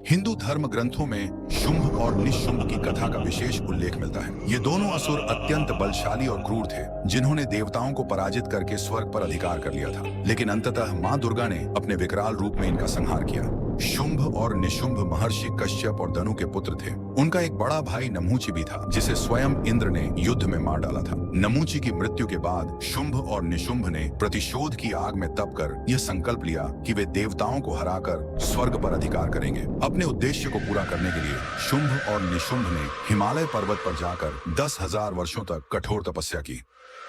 हिंदू धर्म ग्रंथों में शुंभ और निशुंभ की कथा का विशेष उल्लेख मिलता है। ये दोनों असुर अत्यंत बलशाली और क्रूर थे, जिन्होंने देवताओं को पराजित करके स्वर्ग पर अधिकार कर लिया था। लेकिन अंततः मां दुर्गा ने अपने विकराल रूप में इनका संहार किया। शुंभ और निशुंभ महर्षि कश्यप और धनु के पुत्र थे। उनका एक बड़ा भाई नमूची भी था, जिसे स्वयं इंद्र ने युद्ध में मार डाला था। नमूची की मृत्यु के बाद शुंभ और निशुंभ ने प्रतिशोध की आग में तप कर यह संकल्प लिया कि वे देवताओं को हराकर स्वर्ग पर अधिकार करेंगे। अपने उद्देश्य को पूरा करने के लिए शुंभ और निशुंभ ने हिमालय पर्वत पर जाकर 10,000 वर्षों तक कठोर तपस्या की।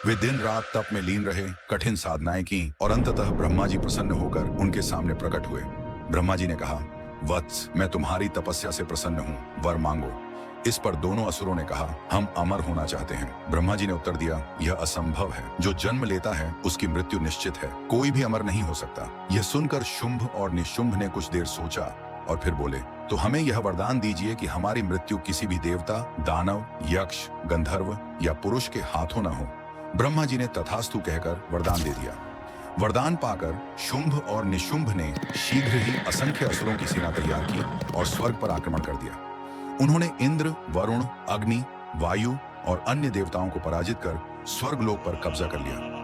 वे दिन रात तप में लीन रहे, कठिन साधनाएं की और अंततः ब्रह्मा जी प्रसन्न होकर उनके सामने प्रकट हुए। ब्रह्मा जी ने कहा, वत्स, मैं तुम्हारी तपस्या से प्रसन्न हूँ, वर मांगो। इस पर दोनों असुरों ने कहा, हम अमर होना चाहते हैं। ब्रह्मा जी ने उत्तर दिया, यह असंभव है। जो जन्म लेता है उसकी मृत्यु निश्चित है, कोई भी अमर नहीं हो सकता। यह सुनकर शुंभ और निशुंभ ने कुछ देर सोचा और फिर बोले, तो हमें यह वरदान दीजिए कि हमारी मृत्यु किसी भी देवता, दानव, यक्ष, गंधर्व या पुरुष के हाथों न हो। ब्रह्मा जी ने तथास्तु कहकर वरदान दे दिया। वरदान पाकर शुंभ और निशुंभ ने शीघ्र ही असंख्य असुरों की सेना तैयार की और स्वर्ग पर आक्रमण कर दिया। उन्होंने इंद्र, वरुण, अग्नि, वायु और अन्य देवताओं को पराजित कर स्वर्गलोक पर कब्जा कर लिया।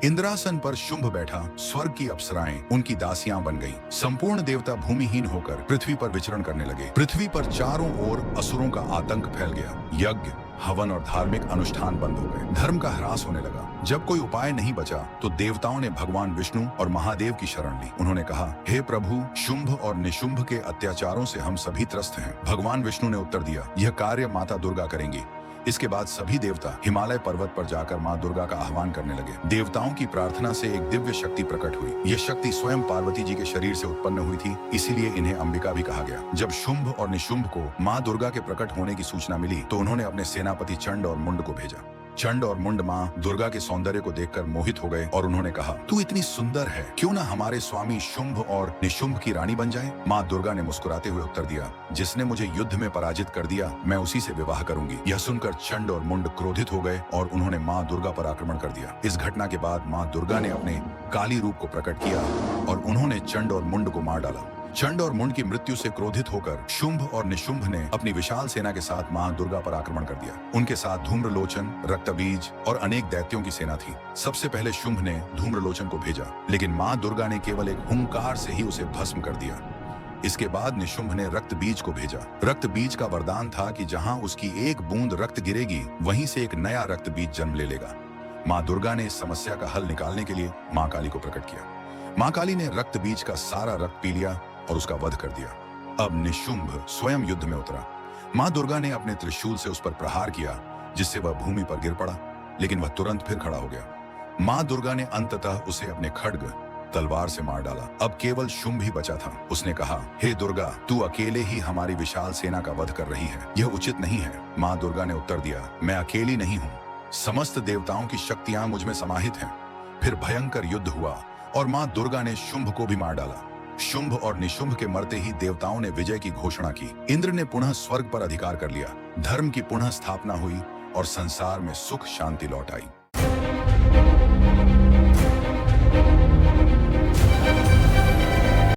इंद्रासन पर शुंभ बैठा, स्वर्ग की अप्सराएं उनकी दासियां बन गईं। संपूर्ण देवता भूमिहीन होकर पृथ्वी पर विचरण करने लगे। पृथ्वी पर चारों ओर असुरों का आतंक फैल गया। यज्ञ, हवन और धार्मिक अनुष्ठान बंद हो गए। धर्म का ह्रास होने लगा। जब कोई उपाय नहीं बचा तो देवताओं ने भगवान विष्णु और महादेव की शरण ली। उन्होंने कहा, हे प्रभु, शुंभ और निशुंभ के अत्याचारों से हम सभी त्रस्त हैं। भगवान विष्णु ने उत्तर दिया, यह कार्य माता दुर्गा करेंगी। इसके बाद सभी देवता हिमालय पर्वत पर जाकर मां दुर्गा का आह्वान करने लगे। देवताओं की प्रार्थना से एक दिव्य शक्ति प्रकट हुई। यह शक्ति स्वयं पार्वती जी के शरीर से उत्पन्न हुई थी, इसीलिए इन्हें अंबिका भी कहा गया। जब शुंभ और निशुंभ को मां दुर्गा के प्रकट होने की सूचना मिली तो उन्होंने अपने सेनापति चंड और मुंड को भेजा। चंड और मुंड मां दुर्गा के सौंदर्य को देखकर मोहित हो गए और उन्होंने कहा, तू इतनी सुंदर है, क्यों ना हमारे स्वामी शुंभ और निशुंभ की रानी बन जाए। मां दुर्गा ने मुस्कुराते हुए उत्तर दिया, जिसने मुझे युद्ध में पराजित कर दिया, मैं उसी से विवाह करूंगी। यह सुनकर चंड और मुंड क्रोधित हो गए और उन्होंने मां दुर्गा पर आक्रमण कर दिया। इस घटना के बाद मां दुर्गा ने अपने काली रूप को प्रकट किया और उन्होंने चंड और मुंड को मार डाला। चंड और मुंड की मृत्यु से क्रोधित होकर शुंभ और निशुंभ ने अपनी विशाल सेना के साथ मां दुर्गा पर आक्रमण कर दिया। उनके साथ धूम्रलोचन, रक्तबीज और अनेक दैत्यों की सेना थी। सबसे पहले शुंभ ने धूम्रलोचन को भेजा, लेकिन मां दुर्गा ने केवल एक हुंकार से ही उसे भस्म कर दिया। इसके बाद निशुंभ ने रक्तबीज को भेजा। रक्तबीज का वरदान था कि जहां उसकी एक बूंद रक्त गिरेगी, वहीं से एक नया रक्तबीज जन्म ले लेगा। मां दुर्गा ने इस समस्या का हल निकालने के लिए मां काली को प्रकट किया। मां काली ने रक्तबीज का सारा रक्त पी लिया और उसका वध कर दिया। अब निशुंभ स्वयं युद्ध में उतरा। मां दुर्गा ने अपने त्रिशूल से उस पर प्रहार किया, जिससे वह भूमि पर गिर पड़ा, लेकिन वह तुरंत फिर खड़ा हो गया। मां दुर्गा ने अंततः उसे अपने खड्ग, तलवार से मार डाला। अब केवल शुंभ ही बचा था। उसने कहा, हे दुर्गा, तू अकेले ही हमारी विशाल सेना का वध कर रही है, यह उचित नहीं है। मां दुर्गा ने उत्तर दिया, मैं अकेली नहीं हूँ, समस्त देवताओं की शक्तियां मुझ में समाहित हैं। फिर भयंकर युद्ध हुआ और मां दुर्गा ने शुंभ को भी मार डाला। शुंभ और निशुंभ के मरते ही देवताओं ने विजय की घोषणा की। इंद्र ने पुनः स्वर्ग पर अधिकार कर लिया। धर्म की पुनः स्थापना हुई और संसार में सुख शांति लौट आई।